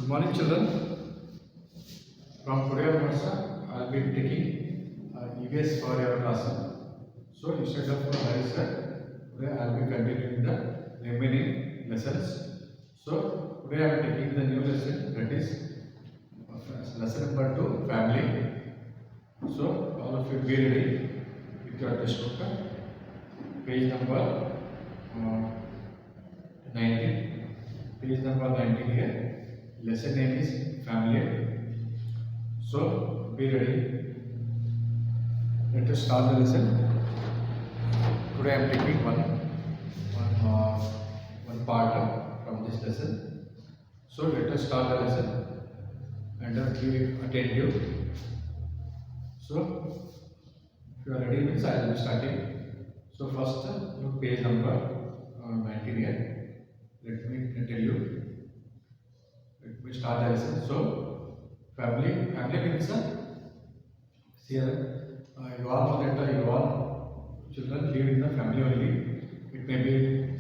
Good morning, children. From today onwards, I will be taking EVS for your class. So instead of today I will be continuing the remaining lessons. So today I am taking the new lesson, that is lesson number 2, family. So all of you be ready with your textbook, page number 19. Page number 19 here. Lesson name is family. So be ready. Let us start the lesson. Today I am taking one part from this lesson. So let us start the lesson and be attentive. So if you are ready, means I will be starting. So first look page number 19 here. Let me tell you. Let me start the lesson. So family means here you all know that you all children live in the family only. It may be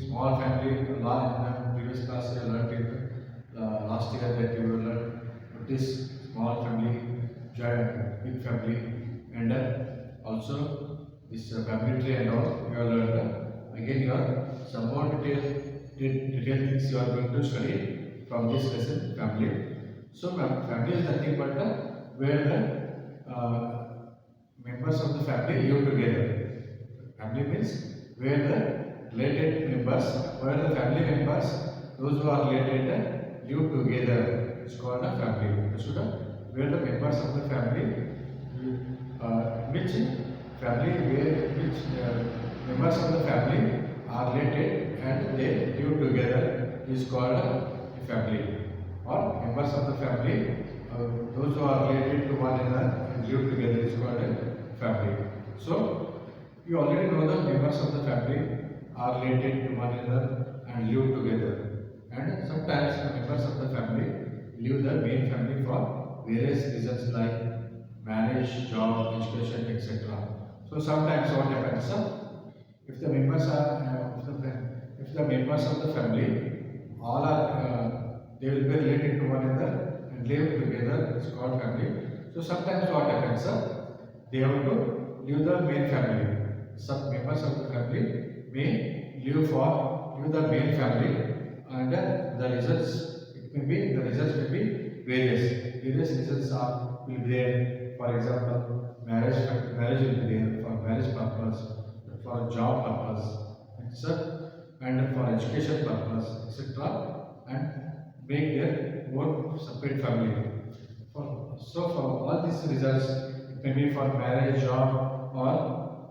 small family. In the previous class you learned in last year that you will learn this small family, giant, big family, and also this family tree and all you have learned. Again, you are some more detailed things you are going to study from this lesson, family. So family is nothing but where the members of the family live together. Family means where the related members, where the family members, those who are related, live together. It's called a family. Where the members of the family, which members of the family are related and they live together is called a family. Or members of the family, those who are related to one another and live together is called a family. So you already know the members of the family are related to one another and live together. And sometimes the members of the family leave the main family for various reasons like marriage, job, education, etc. So sometimes what happens, if the members of the family all are they will be related to one another and live together, it's called family. So sometimes what happens, they have to leave the main family. Some members of the family may leave the main family, and the results may be various. Various reasons will be there. For example, marriage will be there for marriage purpose, for job purpose, etc., and for education purpose, etc., and make their own separate family. So for all these results, it may be for marriage, job, or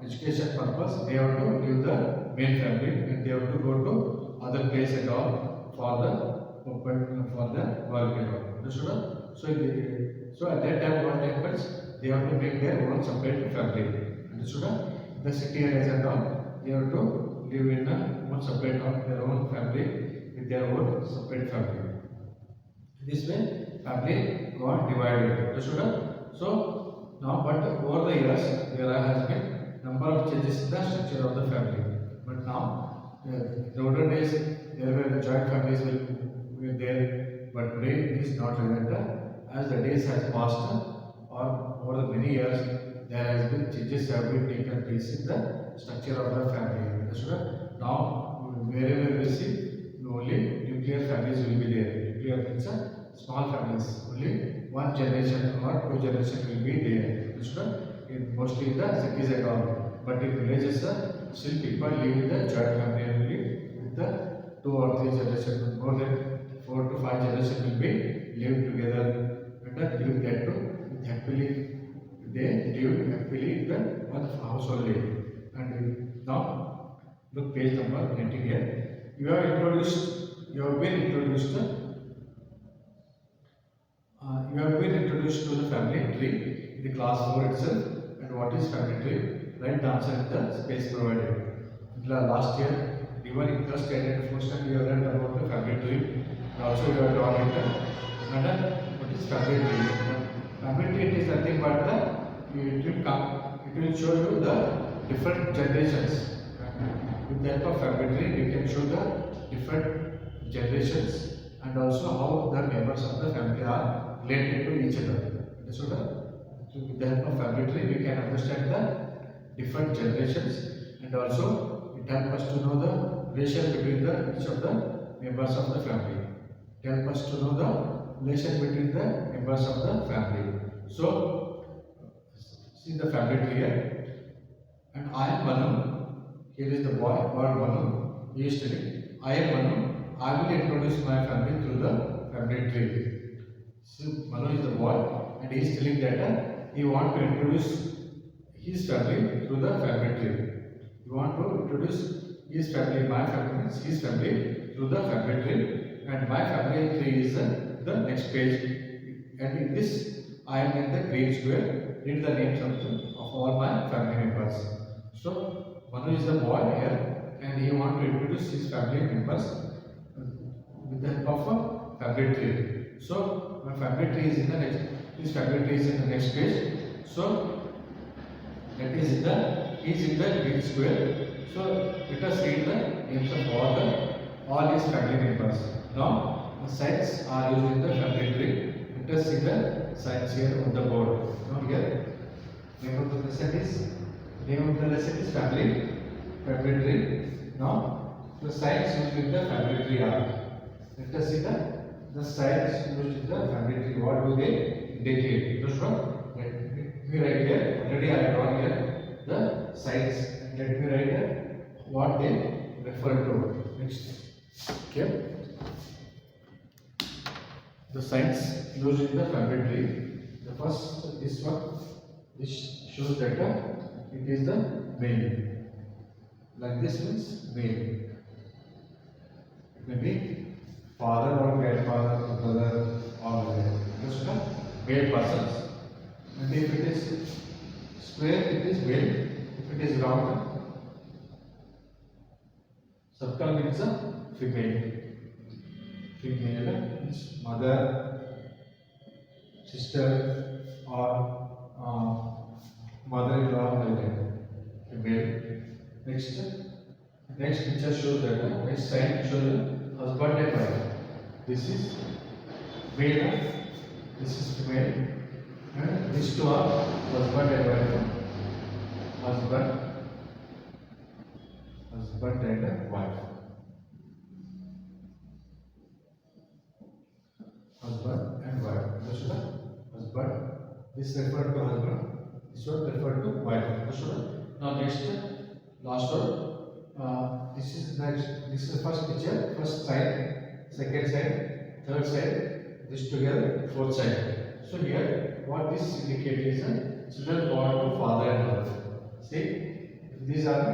education purpose, they have to leave the main family and they have to go to other place and all for the work and all. Understood? So at that time, what happens? They have to make their own separate family. Understood? The city areas and all, they have to live in one separate of their own family with their own separate family. This way, family got divided. Understood? So now, but over the years, there has been number of changes in the structure of the family. But now, in the older days, there were joint families were there, but today it is not like that. As the days has passed, or over the many years, there has been changes have been taken place in the structure of the family. Understood? Now, wherever we see, only nuclear families will be there. Nuclear means small families. Only one generation or two generations will be there. Understood? Mostly in the cities and all. But in villages, still people live in the joint family only with the 2 or 3 generations. More than 4 to 5 generations will be live together. And live that too happily. They live happily in the one house only. And now look page number 19 here. You have been introduced to the family tree in the class 4 itself. And what is family tree? Write the answer in the space provided. Last year, even in third standard, fourth standard, you have learned about the family tree. And also you have drawn it. And what is family tree? Family tree, it is nothing but it will show you the different generations. With the help of family tree, we can show the different generations and also how the members of the family are related to each other. So with the help of family tree, we can understand the different generations, and also it helps us to know the relation between the each of the members of the family. It helps us to know the relation between the members of the family. So see the family tree here, and I am Manu. Here is the boy called Manu. He is telling, I am Manu. I will introduce my family through the family tree. So Manu is the boy, and he is telling that he want to introduce his family through the family tree. He want to introduce his family, my family, his family through the family tree, and my family tree is the next page. And in this, I am in the green square. Read the names of all my family members. So Manu is the boy here, and he want to introduce his family members with the help of a family tree. So my family tree is in the next. This family tree is in the next page. So that is in the green square. So let us read the names of all his family members. Now the signs are used in the family tree. Let us see the signs here on the board. Now here name of the lesson is family tree. Now the signs used in the family tree are. Let us see the signs used in the family tree. What do they indicate? Just let me write here. Already I have drawn here the signs. Let me write here what they refer to. Next. Okay. The signs used in the family tree. The first, this one, this shows that it is the male. Like this means male. It may be father or grandfather, brother or mother. Just male persons. And if it is square, it is male. If it is round, circle means a female. Female means mother, sister, or mother-in-law, female. Next picture shows that next sign shows husband and wife. This is male, this is female, and these two are husband and wife. Husband and wife. Husband and wife. Understood? Husband. This referred to husband. This one referred to wife. Understood? Now next, last one. This is next. This is the first picture. First side, second side, third side. This together, fourth side. So here, what this indicates is children born to father and mother. See, these are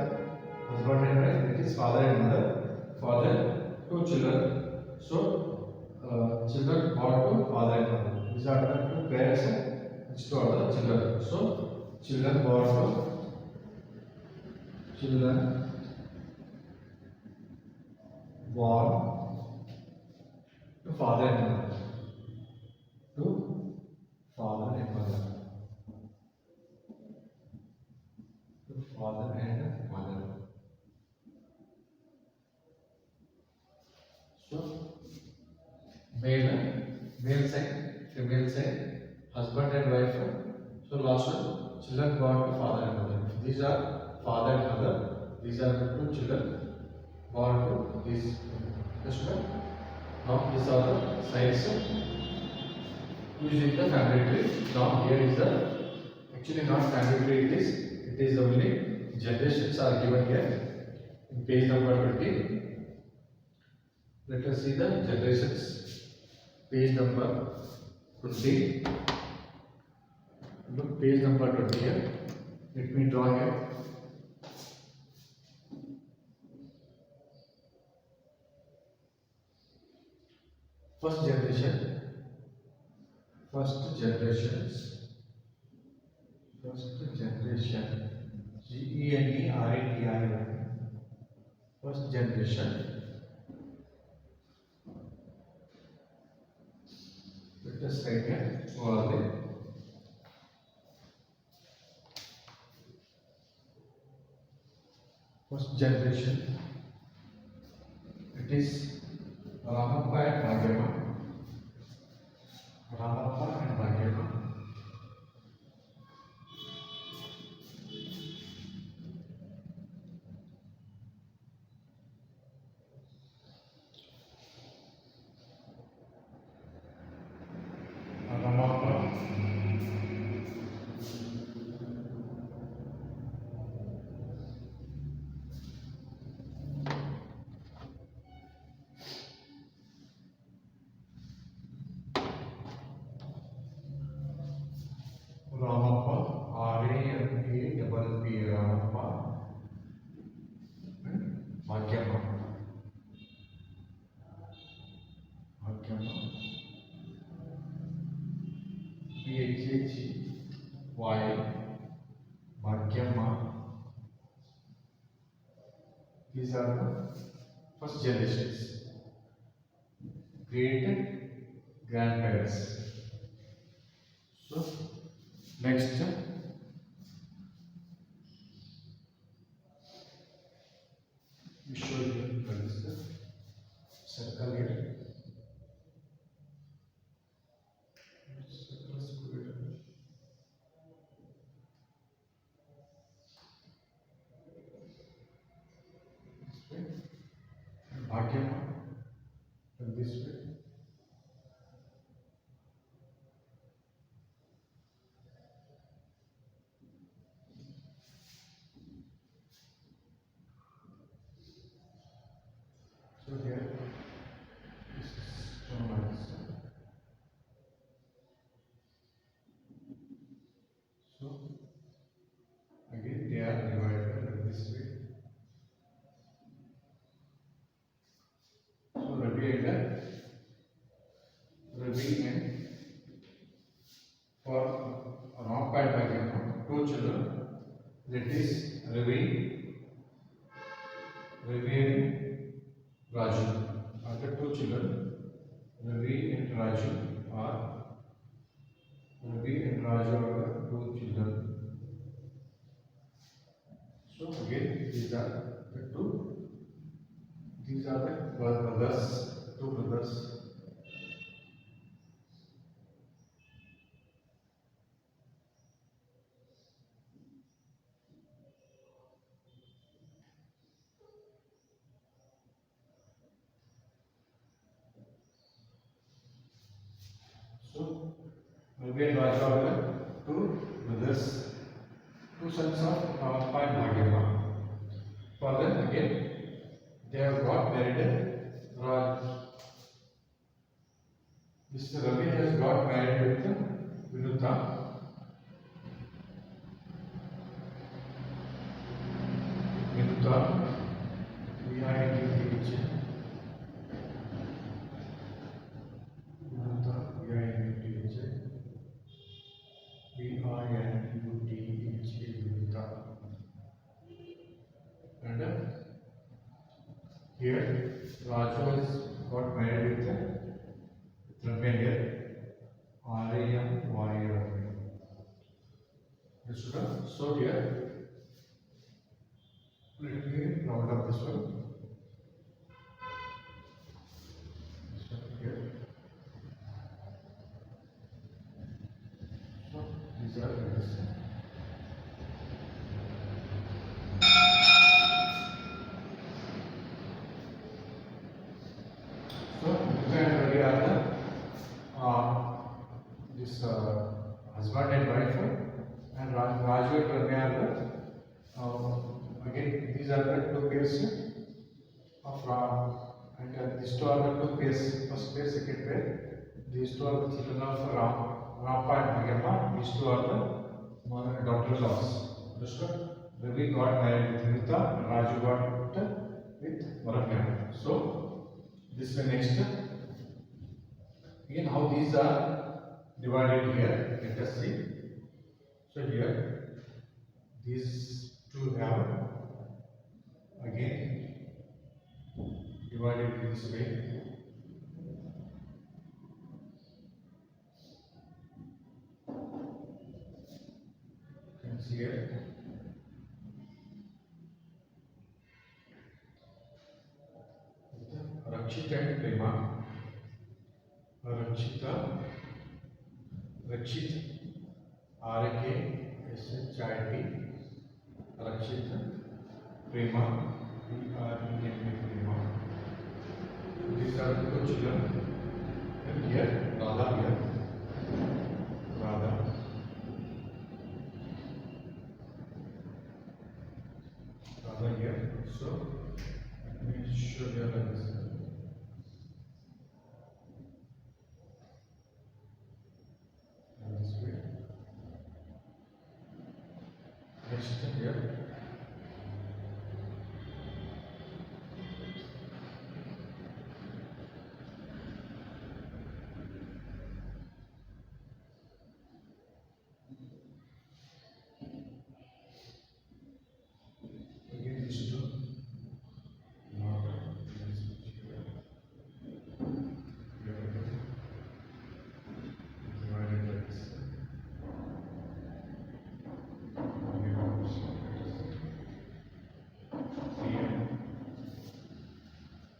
husband and wife. It is father and mother. Father, two children. So children born to father and mother. These are the two parents and these two are the children. So children born to father and mother. To father and mother. To father and mother. So male side, female side, husband and wife. So last one, children born to father and mother. These are father and mother. These are the two children born to this. Now these are the signs using the family tree. Now here is the actually not family tree. It is only generations are given here in page number 20. Let us see the generations. Page number 20. Look, page number 20 here. Let me draw here. First generation. GENERATI. First generation. Let us write here. Who are they? First generation. It is Ramappa and Bhagyamma. Ramappa and Bhagyamma. Ramappa Ramappa, Ramappa, Ramappa, and Bhagyamma, Bhagyamma, Bhaghy, Bhagyamma. These are the first generations, great grandparents. So next, we show you this circle here. Circle square. This way. And Bhagyamma this way. So here, this is shown like this. So again, they are divided like this way. So Ravi and for Ramappa and Bhagyamma, two children. That is Ravi and Raju are the two children. Ravi and Raju are the two children. So again, these are the brothers, two brothers. So Ravi and Raju are the two brothers, two sons of Ramappa and Bhagyamma. For them again, they have got married. Mr. Ravi has got married with Vinuta. Vinuta, V-I-N-U-T-H. Vinuta, V-I-N-U-T-H. V-I-N-U-T-H. Vinuta. And here, Raju has got married with Ravi here. R-A-M-Y-R. So here, let me round up this one. Here. So these are this. So Vijay and Ravi are the this husband and wife, and Raju and Ravi are the again these are the two pairs of and these two are the two pairs, first pair, second pair. These two are the children of Ramappa and Bhagyamma. These two are the daughter-in-laws. Understood? Ravi got married with Vinuta, and Raju got with Varamya. So this way next. Again, how these are divided here? Let us see. So here, these two have again divided this way. You can see here. With the Rakshit and Prema. Rakshita, Rakshit, R-A-K-S-H-I-T, Rakshit, Prema, P-R-E-M-A, Prema. These are the children. And here, Radha here. Radha. Radha here. So, let me show you like this. This way. Next here. Again, these two. Not this here. Divided like this.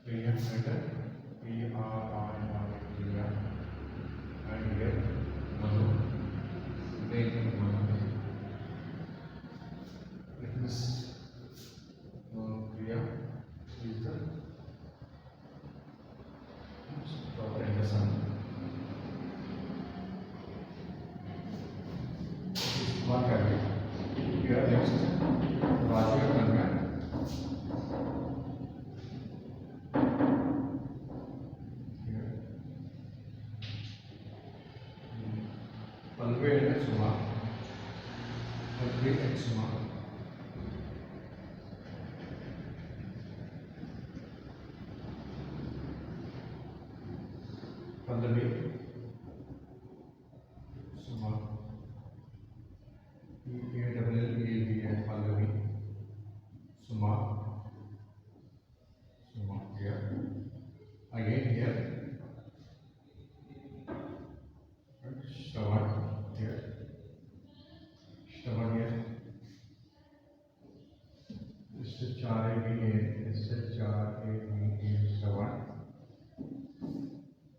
Priya and P-R-I-R, Priya. And here, Manu. Then Manu. It is Priya is the daughter and the son. This is one family. Here next, Raju and Nanya. Here. Palve and Suma. Palve and Suma. Pallavi, Suma, P-A-L-L-A-V and Pallavi, Suma, Suma here, again here, and Shravan here, Shravan here, S-H-R-A-V-A, S-H-R-A-V-A, Shravan.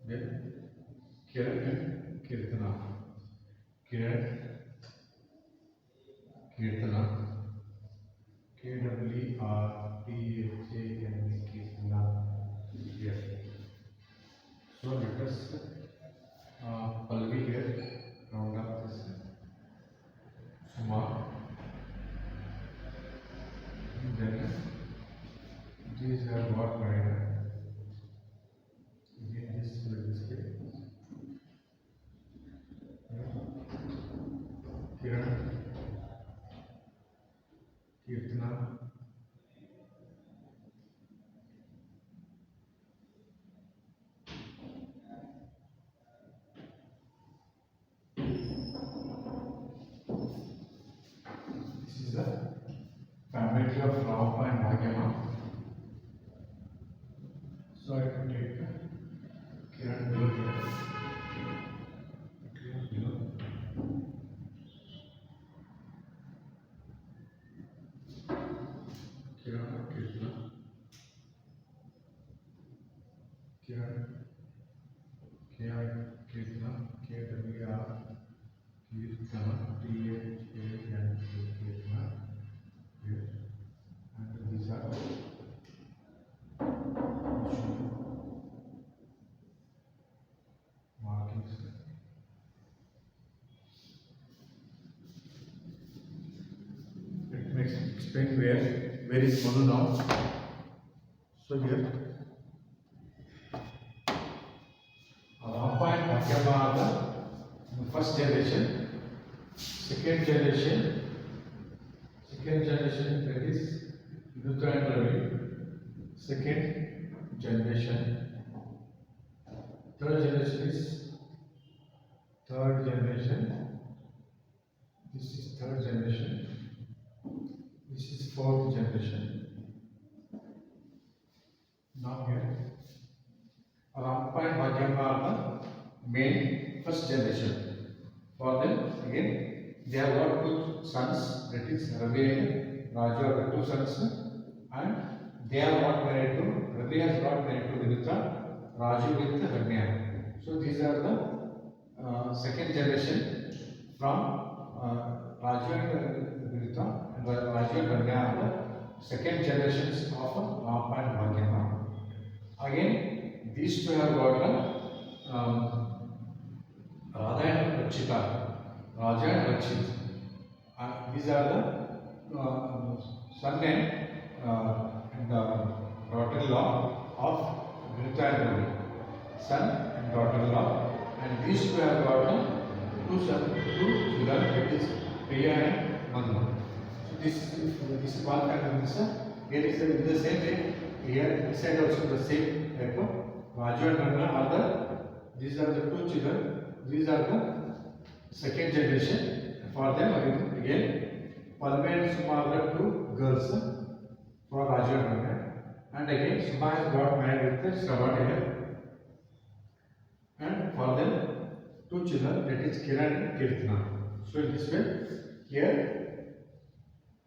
Then Kiran and Kirtana. Kiran, Kirtana. K-W-R-T-H-A-N-A, Kirtana. Here. So let us Pallavi here. Round up this. Suma. And then these are what married. Kiran, Kirtana, this is the family of Rampa and Bhagyama. So I can take Kiran below here. Kiran below. Kiran, Kirtana, Kiran, K-I, Kirtana, K-W-R, Kirtana, T-H-A-N, Kirtana, here, and these are markings. It makes explain where is Manu now. So here, Rampa and Bhagyama are the first generation. Second generation that is Vidutta and Ravi. Second generation. Third generation is third generation. This is third generation. This is fourth generation. Now here, Rampa and Bhagyama are the main first generation. For them, again, they have got two sons, that is Ravi and Raju are the two sons, and they are not married to, Ravi has got married to Vidutta, Raju with Ragna. So these are the second generation from Raju and Virita, and Raju and Ragna are the second generations of Rampa and Bhagyama. Again, these two have got Radha and Rachita. Raja and Rachit. These are the son and daughter-in-law of Vinita and Ravi. Son and daughter-in-law. And these two have got two children, that is Priya and Manu. So this is one family. Here is the same thing. Here inside also the same type of Raju and Ragna are these are the two children. These are the second generation. For them again Palme and Suma are the two girls for Raju and Ragna. And again Suma has got married with Shravan here. And for them two children, that is Kiran and Kirtana. So in this way, here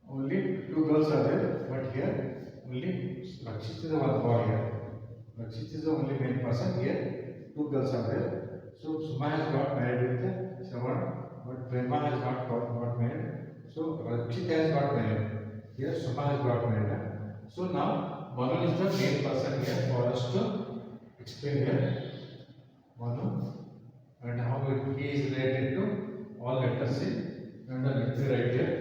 only two girls are there, but here only Rakshit is the one boy here. Rakshit is the only main person here. Two girls are there. So Suma has got married with Shravan, but Prema has not got married. So Rakshit has got married. Here Suma has got married. So now Manu is the main person here for us to explain here. Manu and how he is related to all letters in and let me write here.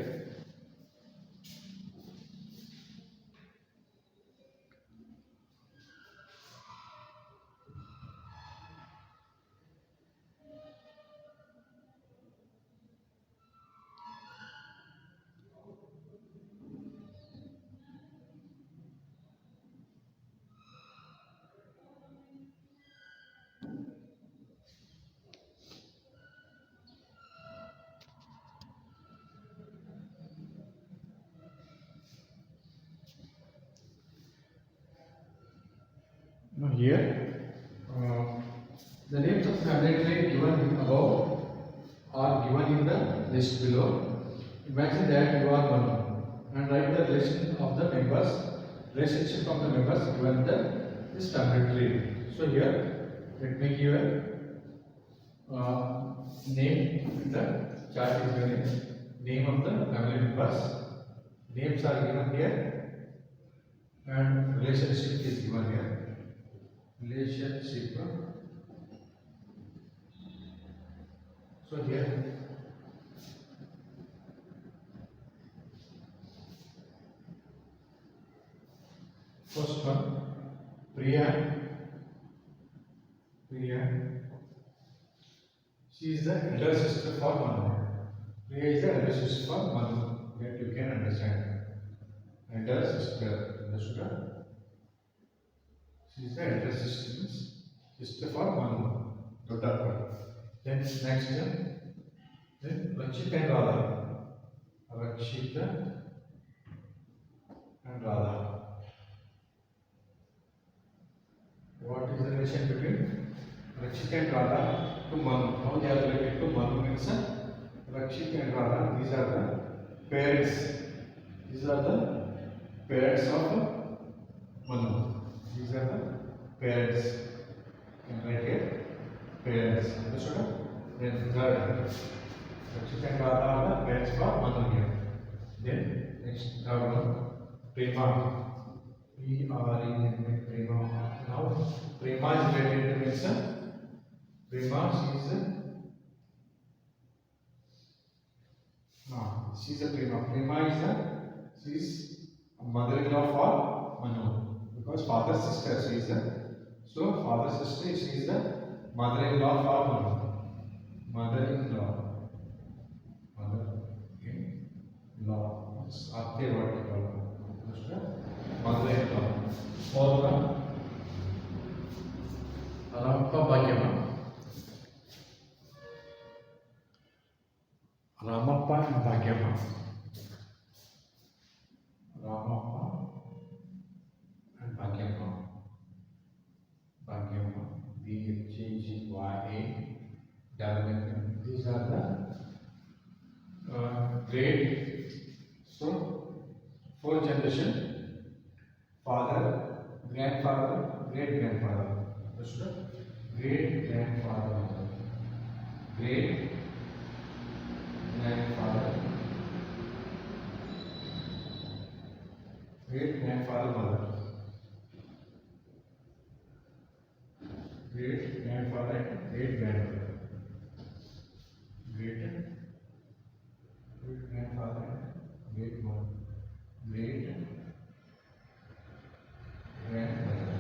Now here, the names of family tree given above are given in the list below. Imagine that you are Manu and write the relation of the members, relationship of the members given in this family tree. So here, let me give a name in the chart is given. Name of the family members. Names are given here and relationship is given here. Relationship. So here first one Priya. She is the elder sister for Manu. Priya is the elder sister for Manu. That you can understand. Elder sister. Understood? She is the elder sister for Manu, daughter. Then next then Rakshita and Radha. Rakshita and Radha. What is the relation between Rakshita and Radha to Manu? How they are related to Manu means Rakshita and Radha. These are the parents. These are the parents of Manu. These are the parents. And right here, parents. Understood? Then third, Rakshita and Radha are the parents for Manu here. Then next third one, Prema. Prema. Now Prema is related to means Prema. She is a Prema. Prema is a mother-in-law for Manu. Because father's sister, she is so father's sister, she is the mother-in-law for Manu. Mother-in-law. Aate what you call mother-in-law. Fourth one, Rampa Bhagyama. Ramappa and Bhagyama. Ramappa and Bhagyama. BHGYA. These are the great. So, fourth generation. Father, grandfather, great grandfather. Great grandfather mother. Great grandfather. Great grandfather mother. Great grandfather and great grandmother. Great grandfather and great mother. Great grandmother.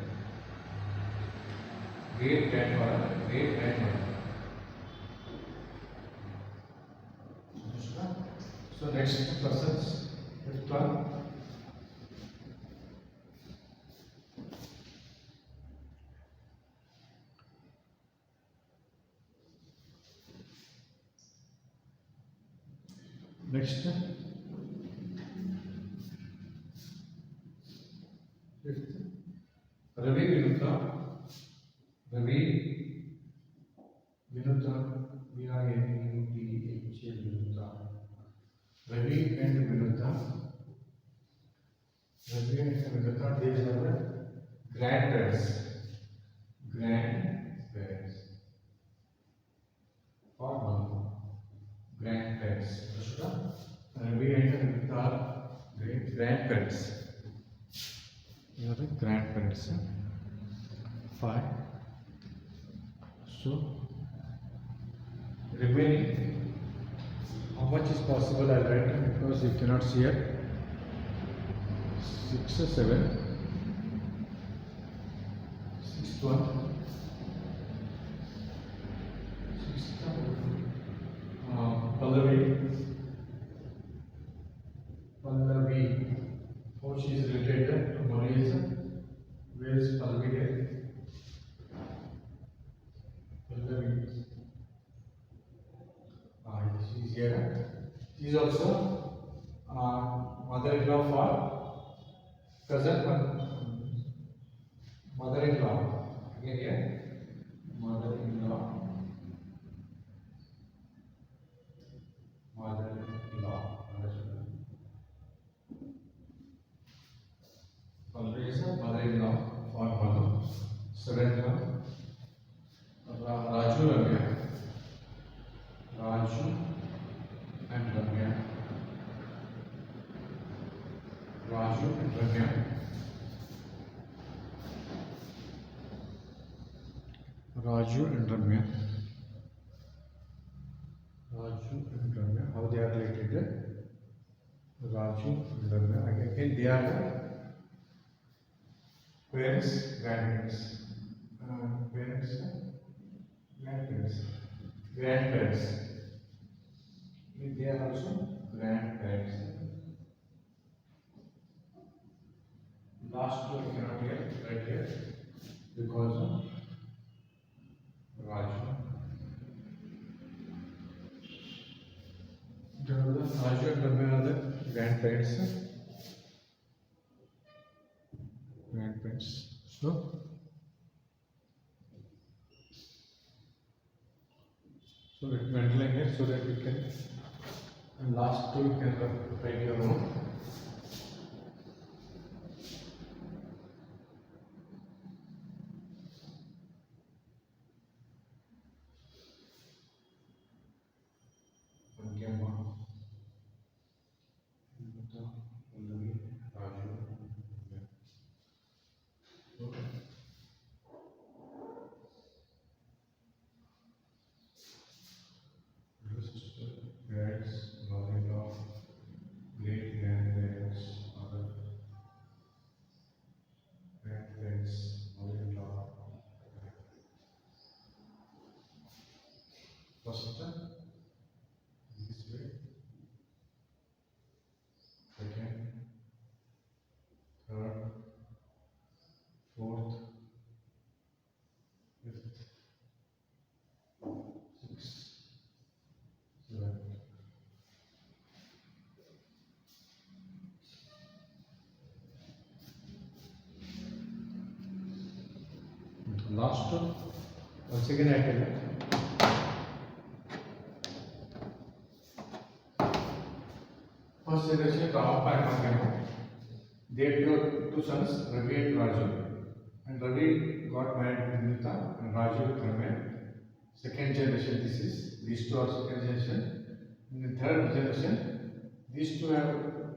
Great grandfather, great grandmother. So next persons, fifth one. Next, fifth, Ravi Vinutha. Ravi Vinutha, Vinutha. Ravi and Vinutha. Ravi and Vinutha, these are the grandparents. Grandparents. Or no, grandparents. Ravi and Vinutha are great grandparents. You are the grandparents. 5. So, remaining, how much is possible? I'll write it because you cannot see it. 6 or 7. 6th one. 6th one. Pallavi. Pallavi. How she is related to Malaysia. Where is Pallavi here? Pallavi. She is here. She is also mother-in-law for cousin, mother-in-law. Again here, mother-in-law, mother-in-law. Pallavi is a mother-in-law for mother. 7th one, Raju Ramya. Raju and Ramya. Raju and Ramya. Raju and Ramya. Raju and Ramya. How they are related? Raju and Ramya. Again, they are the parents, grandparents. Parents, grandparents. Grandparents. They are also grandparents. Last two I cannot hear right here because of Raju. Raju and Ramya are the grandparents. Grandparents. So let me underline here so that we can. And last two you can write your own. Parents, mother-in-law, great grandparents, mother, grandparents, mother-in-law. First, this way. Second, third, fourth, fifth, sixth, seventh. Last one, once again I tell you. First generation Rama Paramagama. They have two sons, Ravi and Raju. and Ravi got married to Nita and Raju with Ramesh. Second generation, this is, these two are second generation. In the third generation, these two have,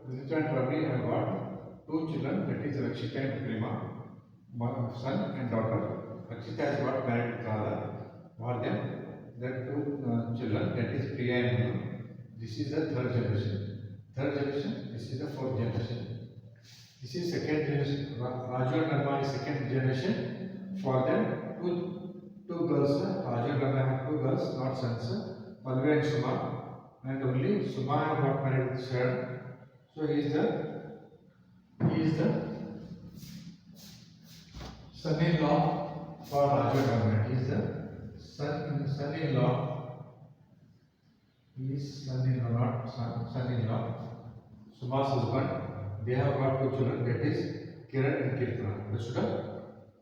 Nita and Ravi have got two children, that is Rakshita and Prema, son and daughter. Rakshita has got married to Radha, for them, there are two children, that is Priya and Manu. This is the third generation. Third generation, this is the fourth generation. This is second generation. Raju and Rama is second generation. For them, two girls. Raju and Rama have two girls, not sons. Palvi and Suma. And only Suma have got married with Sharon. So he is the son-in-law for Raju and Rama. He is the son-in-law. He is son-in-law, not son-in-law. Suma's husband. They have got two children, that is Kiran and Kirtana. Understood?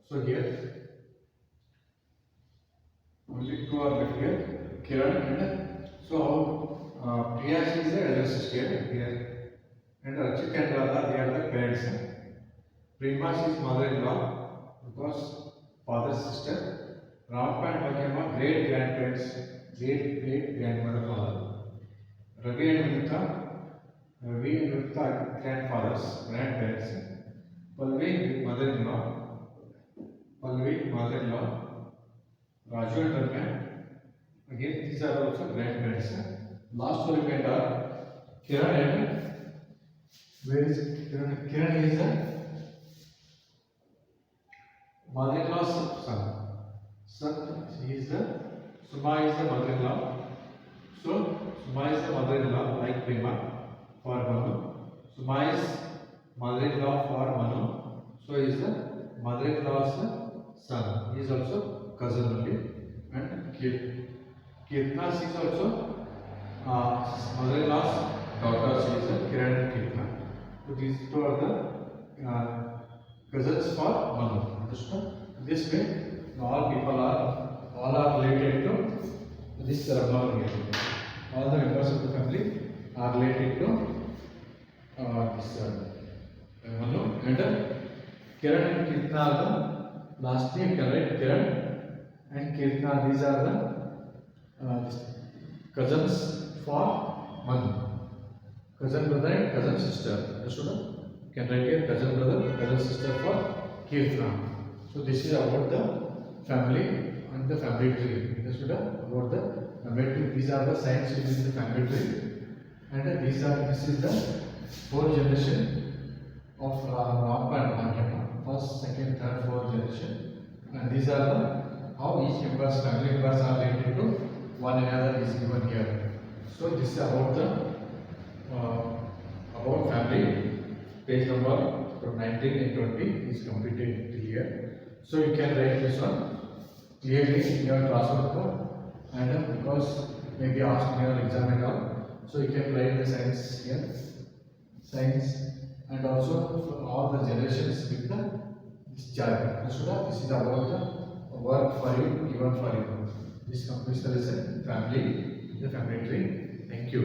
So here, only two are left here, Kiran and so Priya is the elder sister here, and Rachita and Radha, they are the parents. Prema is mother-in-law because father's sister. Rampa and Bhagyama, great grandparents, great grandmother father. Ravi and Nita, Ravi and Nita grandfathers, grandparents. Palvi mother-in-law, Raju and Rama, again these are also grandparents. Last two remained are Kiran and where is Kiran? Kiran is the mother-in-law's son. He is the Suma is the mother-in-law. So Suma is the mother-in-law like Prema for Manu. Suma is mother-in-law for Manu. So he is the mother-in-law's son. He is also cousin only. And Kirtana is also mother-in-law's daughter. She is Kiran and Kirtana. So these two are the cousins for Manu. Understood? This way, all are related to this Rama. All the members of the family are related to this Manu and Kiran and Kirtana are the last name, correct? Kiran and Kirtana, these are the cousins for Manu. Cousin brother and cousin sister. Understood? You can write here cousin brother, cousin sister for Kirtana. So this is about the family and the family tree. Understood? About the family tree. These are the signs within the family tree. And this is the fourth generation of Rampa and Bhagyama. First, second, third, fourth generation. And these are the how each family members are related to one another is given here. So this is about the about family. Page number 19 and 20 is completed till here. So you can write this one clearly in your classwork, and because maybe asked in your exam and all, so you can write the signs here, signs, and also all the generations with this chart. This is about the work for you, given for you. This completes the lesson, family, the family tree. Thank you.